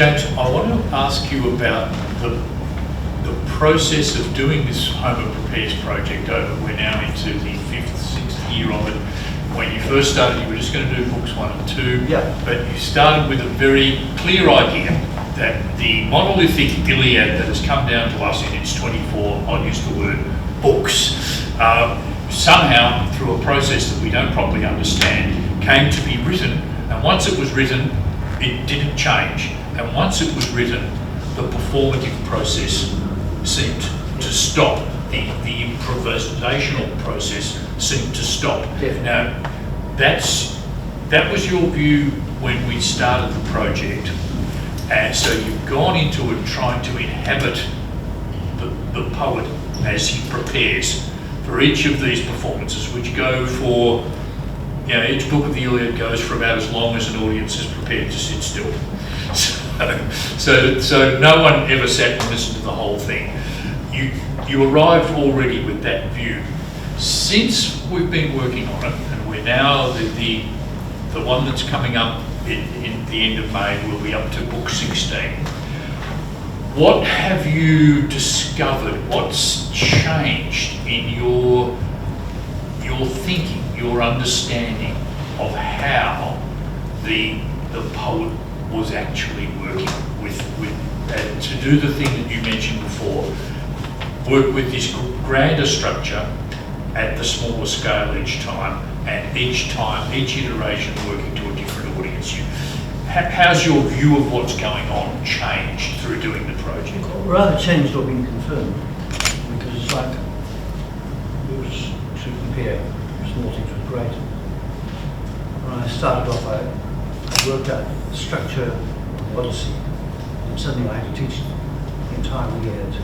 James, I want to ask you about the process of doing this Homer Prepares project over. We're now into the 5th, 6th year of it. When you first started, you were just going to do books 1 and 2, but you started with a very clear idea that the monolithic Iliad that has come down to us in its 24, I'll use the word, books, somehow, through a process that we don't properly understand, came to be written, and once it was written, it didn't change. And once it was written, the performative process seemed to stop. The improvisational process seemed to stop. Now, that was your view when we started the project, and so you've gone into it trying to inhabit the poet as he prepares for each of these performances, which go for, each book of the Iliad goes for about as long as an audience is prepared to sit still. So no one ever sat and listened to the whole thing. You arrived already with that view. Since we've been working on it, and we're now the one that's coming up in the end of May, will be up to book 16. What have you discovered? What's changed in your thinking, your understanding of how the poet was actually working with to do the thing that you mentioned before, work with this grander structure at the smaller scale each time, and each iteration working to a different audience. How's your view of what's going on changed through doing the project? Rather changed or been confirmed, because it's like it was to compare small things with great. When I started off, I worked out the structure of the Odyssey, and suddenly I had to teach the entire Iliad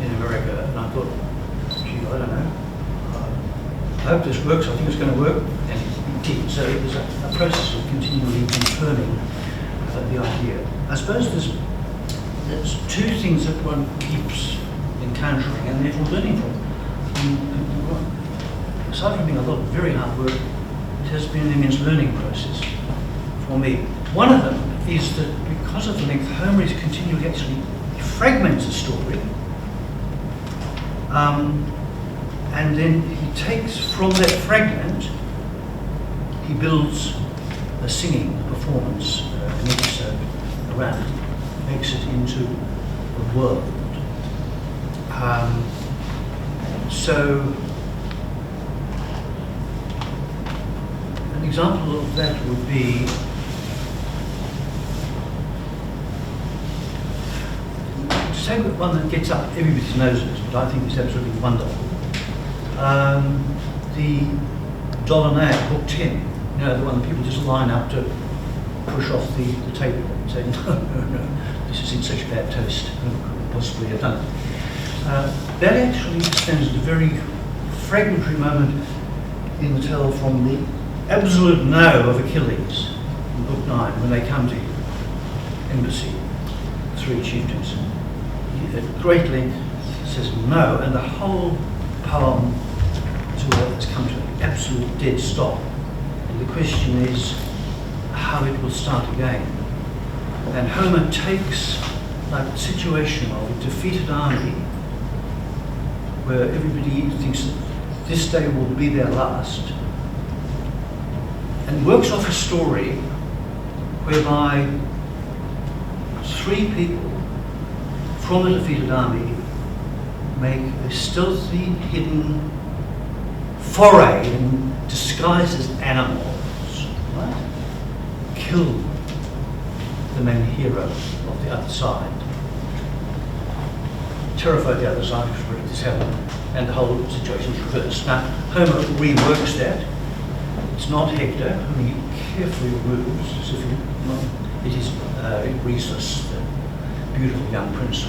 in America, and I thought, gee, I don't know. I hope this works. I think it's going to work, and it did. So it was a process of continually confirming the idea. I suppose there's two things that one keeps encountering and therefore learning from. Aside from being a lot of very hard work, it has been an immense learning process for me. One of them is that because of the length, Homer is continually actually fragments a story. And then he takes from that fragment, he builds a singing performance, an episode around it, makes it into a world. So, an example of that would be say one that gets up everybody's noses, but I think it's absolutely wonderful. The Dolonaea, book 10, the one that people just line up to push off the table and say, no, this is in such bad taste, who could possibly have done it. That actually stands at a very fragmentary moment in the tale from the absolute no of Achilles in book 9, when they come to embassy, 3 chieftains. At great length says no, and the whole poem has come to an absolute dead stop. And the question is how it will start again. And Homer takes like the situation of a defeated army where everybody thinks that this day will be their last, and works off a story whereby 3 people from the defeated army make a stealthy, hidden foray in disguised as animals, right? Kill the main hero of the other side, terrify the other side because this happened, and the whole situation is reversed. Now, Homer reworks that. It's not Hector, whom he carefully removes, as if it is Rhesus, the beautiful young prince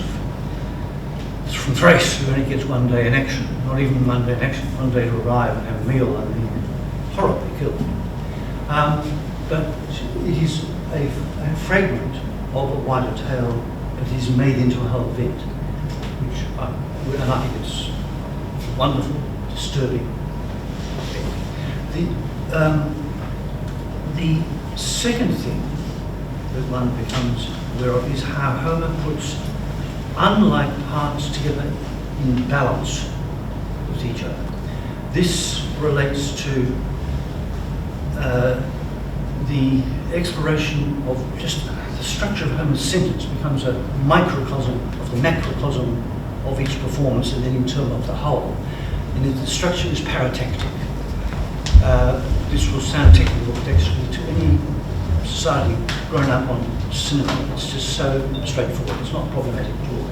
from Thrace, who only gets 1 day in action, not even 1 day in action, 1 day to arrive and have a meal and then horribly killed. But it is a fragment of a wider tale, but it is made into a whole event, and I think it's wonderful, disturbing. The second thing that one becomes aware of is how Homer puts unlike parts together in balance with each other. This relates to the exploration of just the structure of Homer's sentence becomes a microcosm of the macrocosm of each performance, and then in turn of the whole. And the structure is paratactic. This will sound technical, but actually to any society grown up on cinema, it's just so straightforward. It's not problematic at all.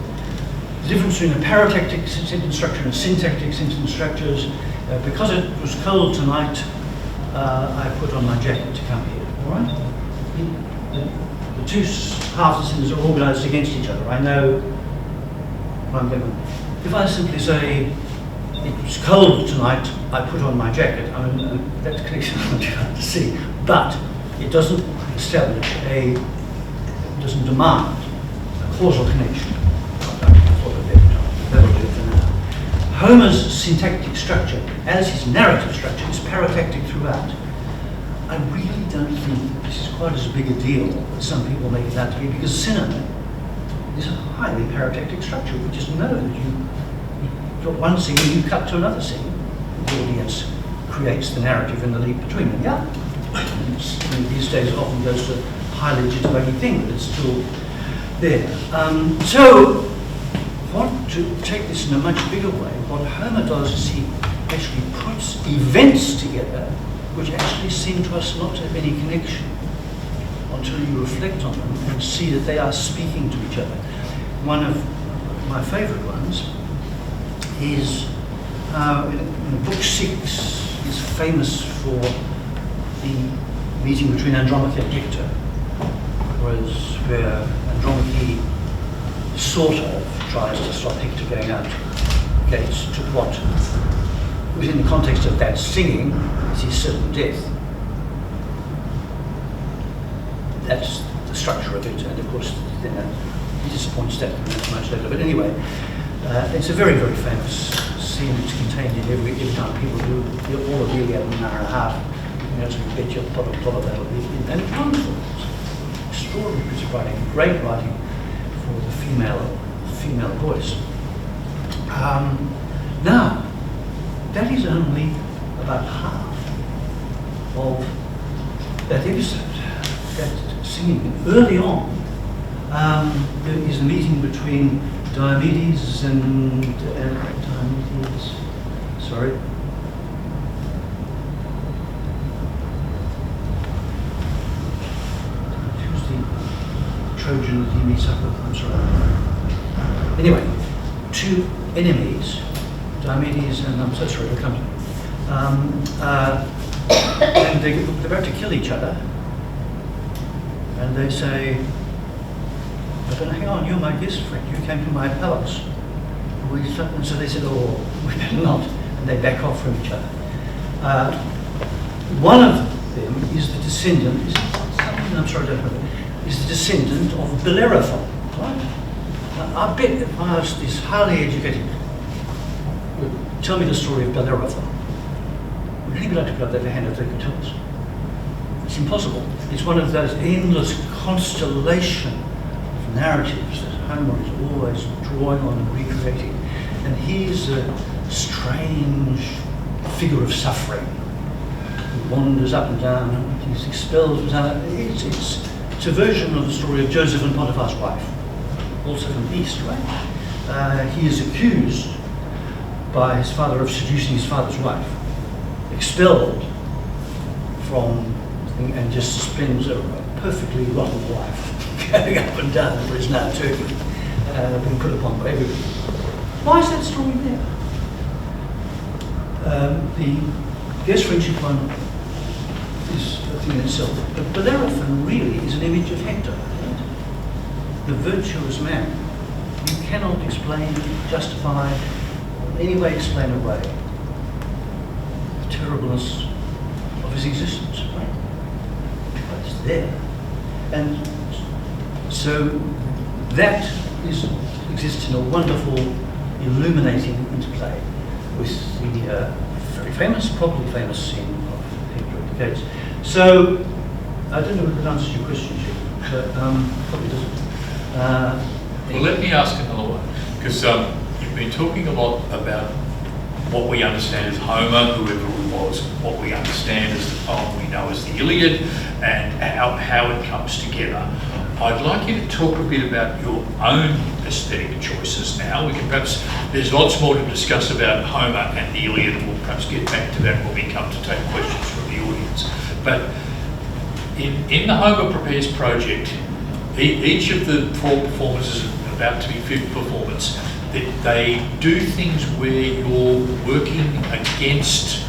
The difference between a paratactic sentence structure and a syntactic sentence structures, because it was cold tonight, I put on my jacket to come here, all right? The two halves of the sentence are organised against each other. I know what I'm going to. If I simply say, it was cold tonight, I put on my jacket, I mean, that connection is not too hard to see, but it doesn't establish it doesn't demand a causal connection. That'll do it for now. Homer's syntactic structure, as his narrative structure, is paratactic throughout. I really don't think that this is quite as big a deal as some people make it out to be, because cinema is a highly paratactic structure. We just know that you've got one scene and you cut to another scene. The audience creates the narrative and the leap between them. Yeah. These days it often goes to highly legitimating thing, but it's still there. So, to take this in a much bigger way, what Homer does is he actually puts events together which actually seem to us not to have any connection until you reflect on them and see that they are speaking to each other. One of my favourite ones is in Book 6 is famous for the meeting between Andromache and Hector, where Andromache sort of tries to stop Hector going out gates to what, within the context of that singing, is his certain death. That's the structure of it, and of course then he disappoints that much later. But anyway, it's a very, very famous scene. It's contained in every time people do all of Iliad in an hour and a half. You know, so you bet your pot of that'll be, and it's wonderful. It's extraordinary piece of writing, great writing for the female voice. Now, that is only about half of that episode, that singing. Early on, there is a meeting between Diomedes and Diomedes. Sorry. Who's the Trojan that he meets up with? I'm sorry. Anyway, two enemies, Diomedes and I'm so sorry, I'll come to it. And they're about to kill each other. And they say, but hang on, you're my guest friend, you came to my palace. And so they said, oh, we better not. And they back off from each other. One of them is the descendant, is the descendant of Bellerophon, right? I bet if I asked this highly educated, tell me the story of Bellerophon, would anybody like to put up their hand if they could tell us? It's impossible. It's one of those endless constellation of narratives that Homer is always drawing on and recreating. And he's a strange figure of suffering. He wanders up and down, he's expelled. It's a version of the story of Joseph and Potiphar's wife, also from the East, right? He is accused by his father of seducing his father's wife, expelled from, and just spends a perfectly rotten life going up and down for his now Turkey, being put upon by everybody. Why is that story there? The guest friendship one is a thing in itself, but Bellerophon really is an image of Hector, right? The virtuous man. You cannot explain, justify, or in any way explain away the terribleness of his existence, right? But it's there. And so that exists in a wonderful, illuminating interplay with the very famous, probably famous scene of Hector at the gates. So, I don't know if it answers your question, Jeff. but probably doesn't. Well, let me ask another one, because you've been talking a lot about what we understand as Homer, whoever it was, what we understand as the poem we know as the Iliad, and how it comes together. I'd like you to talk a bit about your own aesthetic choices now. We can perhaps, there's lots more to discuss about Homer and the Iliad, and we'll perhaps get back to that when we come to take questions from the audience. But in the Homer Prepares project, each of the 4 performances, about to be 5th performance, they do things where you're working against,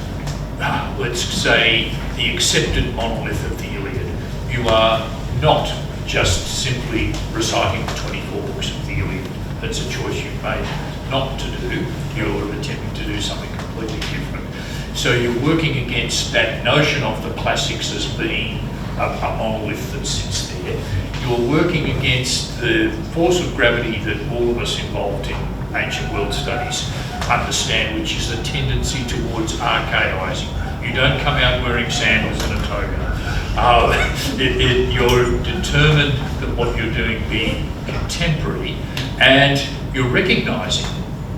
let's say, the accepted monolith of the Iliad. You are not just simply reciting the 24 books of the Iliad. That's a choice you've made not to do. You're attempting to do something completely different. So you're working against that notion of the classics as being a monolith that sits there. You're working against the force of gravity that all of us involved in ancient world studies understand, which is the tendency towards archaising. You don't come out wearing sandals and a toga. You're determined that what you're doing be contemporary, and you're recognising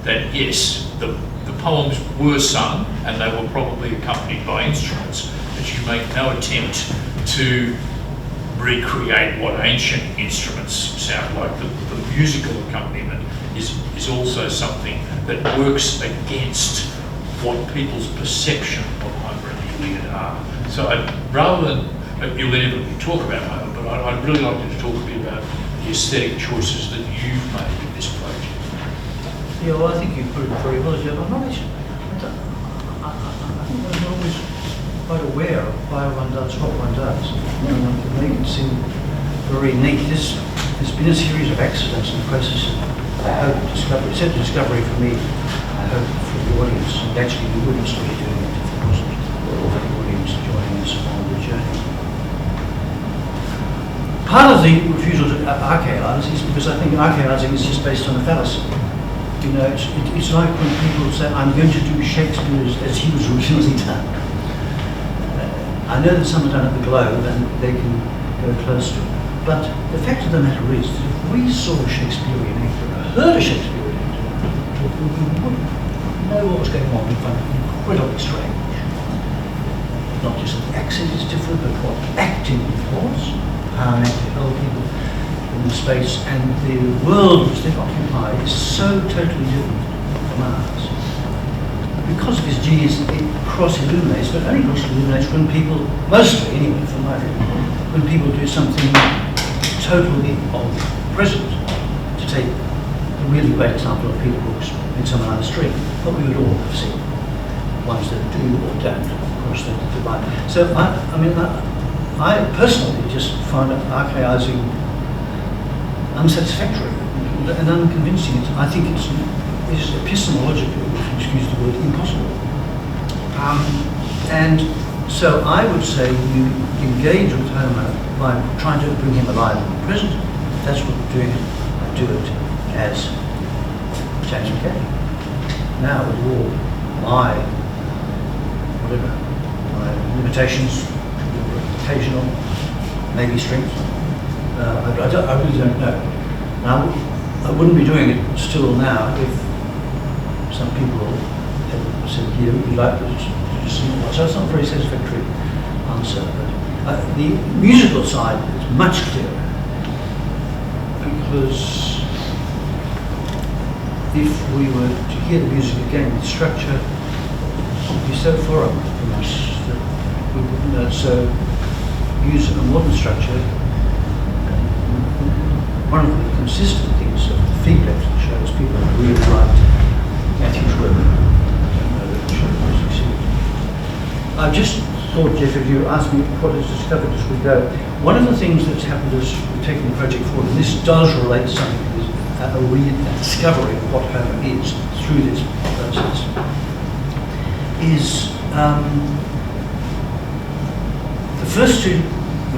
that, yes, the poems were sung and they were probably accompanied by instruments, but you make no attempt to recreate what ancient instruments sound like. The musical accompaniment is also something that works against what people's perception of Homer and the Iliad are. So rather than, you'll inevitably talk about Homer, but I'd really like you to talk a bit about the aesthetic choices that you've made in this project. Yeah, well, I think you put it very well, Jeff. I'm not actually, I think I'm always quite aware of why one does what one does. One can make it seem very neat. There's been a series of accidents in the process of, I hope, discovery. It's a discovery for me, I hope, for the audience. And actually, we wouldn't still be doing it if it wasn't for the audience joining us on the journey. Part of the refusal to archaeise is because I think archaeising is just based on a fallacy. You know, it's like when people say, I'm going to do Shakespeare as he was originally done. I know that some are done at the Globe and they can go close to it. But the fact of the matter is that if we saw a Shakespearean actor, heard a Shakespearean actor, we wouldn't know what was going on. We'd find it incredibly strange. Not just that the accent is different, but what acting was, how an actor held people in the space, and the world which they occupy is so totally different from ours. Because of his genius, it cross-illuminates, but only cross-illuminates when people, mostly anyway, from my view, when people do something totally of present. To take a really great example of Peter Brook's Midsummer Night's Dream, what we would all have seen, ones that do or don't cross the divide. So I personally just find archaising unsatisfactory and unconvincing. I think it's epistemologically, if you excuse the word, impossible. And so I would say you engage with Homer by trying to bring him alive in the present. That's what we're doing. I do it as James McCaughey. Now with all my limitations, occasional, maybe strengths, I really don't know. Now, I wouldn't be doing it still now if some people had said, yeah, we'd like to just see more. So it's not a very satisfactory answer. But the musical side is much clearer, because if we were to hear the music again with structure, it would be so foreign from us that we wouldn't know. So use a modern structure. One of the consistent things of the feedback shows people have really liked Matthew's work. I don't know that the show will succeed. I just thought, Jeff, if you asked me what is discovered as we go, one of the things that's happened as we're taking the project forward, and this does relate to something that is a discovery of what Homer is through this process, is the first 2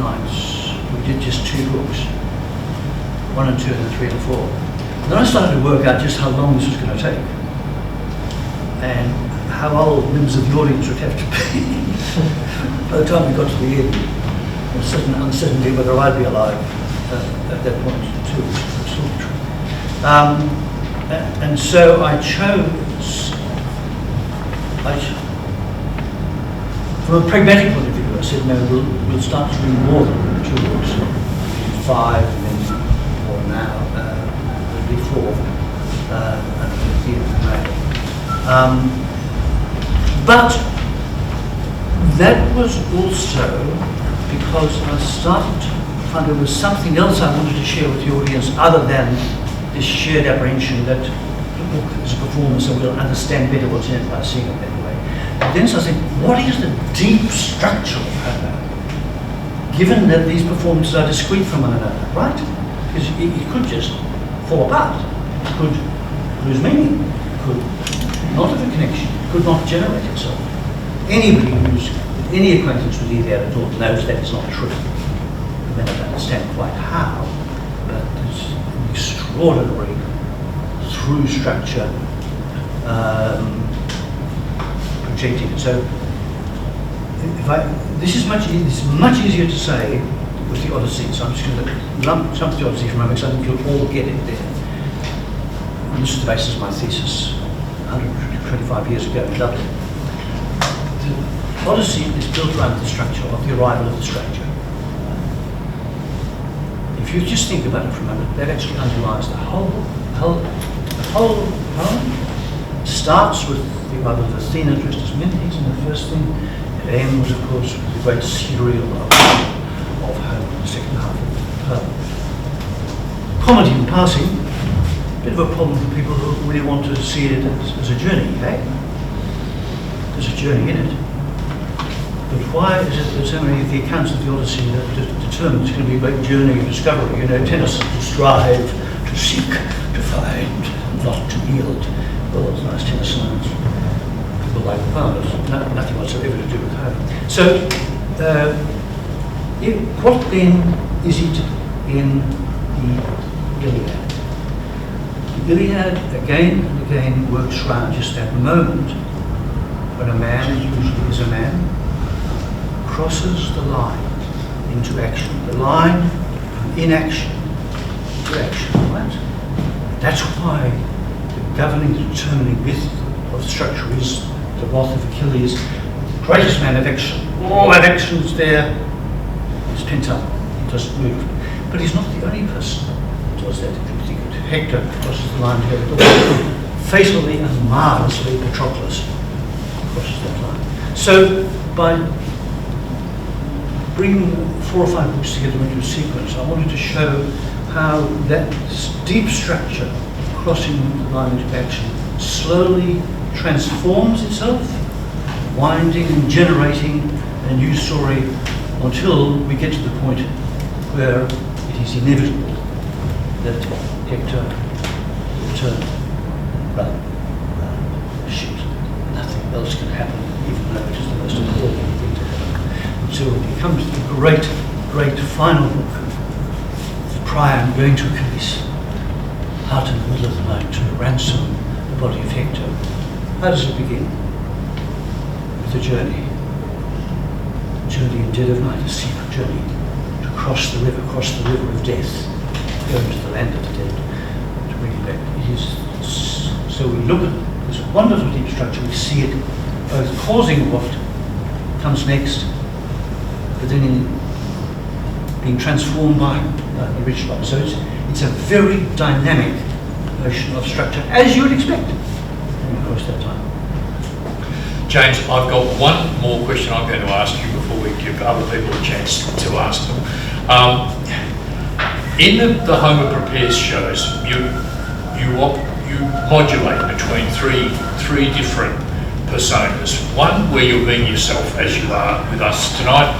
nights we did just 2 books. 1 and 2 and 3 and 4. And then I started to work out just how long this was going to take, and how old members of the audience would have to be. By the time we got to the end, there was a certain uncertainty whether I'd be alive at that point too. And so I chose, from a pragmatic point of view, I said, no, we'll start to do more than 2 books, 5, and then 4 now, it'll be 4, at the end of May. But that was also because I started to find there was something else I wanted to share with the audience other than this shared apprehension that the book is a performance and we'll understand better what's in it by seeing it that way. And then so I said, what is the deep structure of Homer, given that these performances are discrete from one another, right? Because it could just fall apart, it could lose meaning, it could not have a connection, it could not generate itself. Anybody who's any acquaintance with either at all knows that is not true. You may not understand quite how, but there's an extraordinary through structure projecting it. So this is much easier to say with the Odyssey, so I'm just going to lump some of the Odyssey for a moment because I think you'll all get it there. And this is the basis of my thesis 125 years ago in Dublin. The Odyssey is built around the structure of the arrival of the stranger. If you just think about it for a moment, that actually underlies the whole poem. Starts with the arrival of Athena dressed as Mendes, and the first thing it ends, of course, with the great serial of Homer in the second half of the poem. Comedy in passing, a bit of a problem for people who really want to see it as a journey, eh? There's a journey in it. But why is it that so many of the accounts of the Odyssey that determine it's going to be a great journey of discovery? You know, Tennyson, to strive, to seek, to find, not to yield. Well, it's nice Tennyson, people like the poems, nothing whatsoever to do with Homer. So, what then is it in the Iliad? The Iliad again and again works around just that moment when a man, usually is a man, crosses the line into action. The line from inaction to action, right? That's why the governing, the determining myth of the structure is the wrath of Achilles, the greatest man of action. All that action is there, it's pent up, it doesn't move. But he's not the only person who does that. If you think of Hector crosses the line here, fatally and marvelously Patroclus crosses that line. So by bringing 4 or 5 books together into a sequence, I wanted to show how that deep structure crossing the line into action slowly transforms itself, winding and generating a new story until we get to the point where it is inevitable that Hector will turn, run, shoot. Nothing else can happen, even though it is the most important thing to happen. So it becomes the great, great final book, Priam going to Achilles, out in the middle of the night to ransom the body of Hector. How does it begin? With a journey. Journey in dead of night, a secret journey to cross the river of death, go into the land of the dead, to bring it back. It is, so we look at this wonderful deep structure, we see it both causing what comes next, but then being transformed by the rich life. So it's a very dynamic notion of structure, as you would expect, across that time. James, I've got one more question I'm going to ask you before we give other people a chance to ask them. In the Homer Prepares shows, you modulate between three different personas. One where you're being yourself, as you are with us tonight,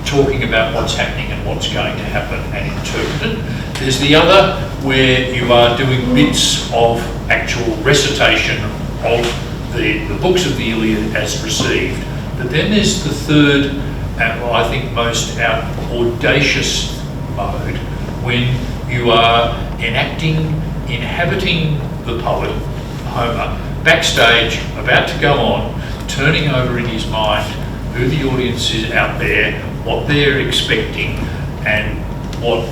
talking about what's happening and what's going to happen and interpreted. There's the other where you are doing bits of actual recitation of the books of the Iliad as received. But then there's the third, and I think most audacious mode, when you are inhabiting the poet, Homer, backstage, about to go on, turning over in his mind who the audience is out there, what they're expecting, and what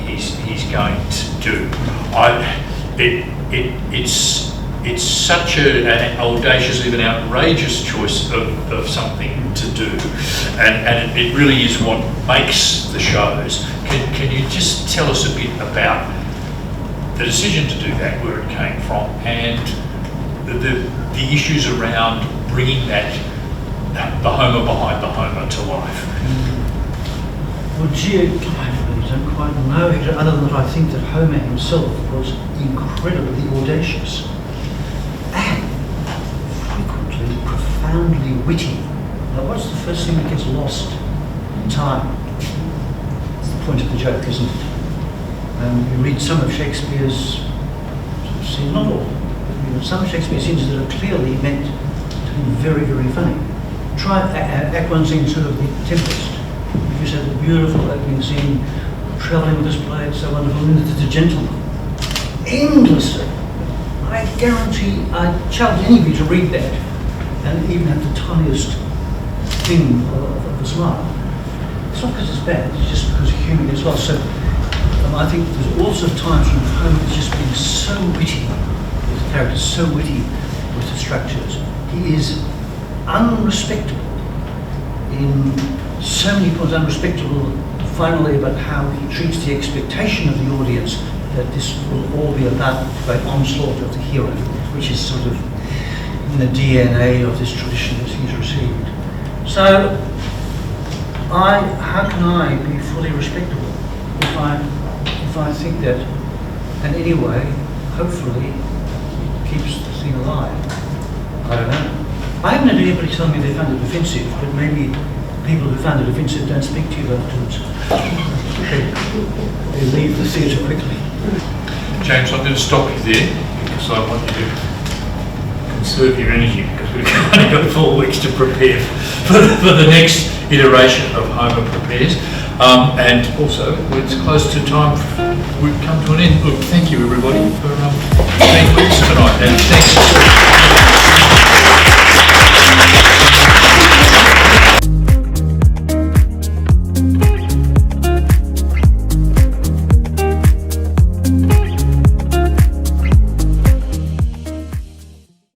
he's going to do. It's such an audacious, even outrageous choice of something to do, and it really is what makes the shows. Can you just tell us a bit about the decision to do that, where it came from, and the issues around bringing the Homer behind the Homer to life? Well, gee, I really don't quite know, other than that I think that Homer himself was incredibly audacious and frequently profoundly witty. Now, what's the first thing that gets lost in time? It's the point of the joke, isn't it? You read some of Shakespeare's scenes, not all, but some of Shakespeare's scenes that are clearly meant to be very, very funny. Try Act 1, Scene 2 of The Tempest. You said the beautiful opening scene, travelling with this play, it's so wonderful, and it's a gentleman. Endlessly. I guarantee, I challenge any of you to read that, and even have the tiniest thing of a smile. It's not because it's bad, it's just because humour gets lost. So I think there's also times when Homer's just been so witty, with the characters, so witty with the structures. He is unrespectable in so many points, unrespectable finally about how he treats the expectation of the audience that this will all be about the great onslaught of the hero, which is sort of in the DNA of this tradition that he's received. So, how can I be fully respectable if I think that, and anyway, hopefully, it keeps the thing alive? I don't know. I haven't had anybody tell me they found it offensive, but maybe people who found it offensive don't speak to you afterwards. They leave the theatre quickly. James, I'm going to stop you there because I want you to conserve your energy, because we've only got 4 weeks to prepare for the next iteration of Homer Prepares. And also, it's close to time, we've come to an end. Look, thank you everybody for being with us tonight, and thanks.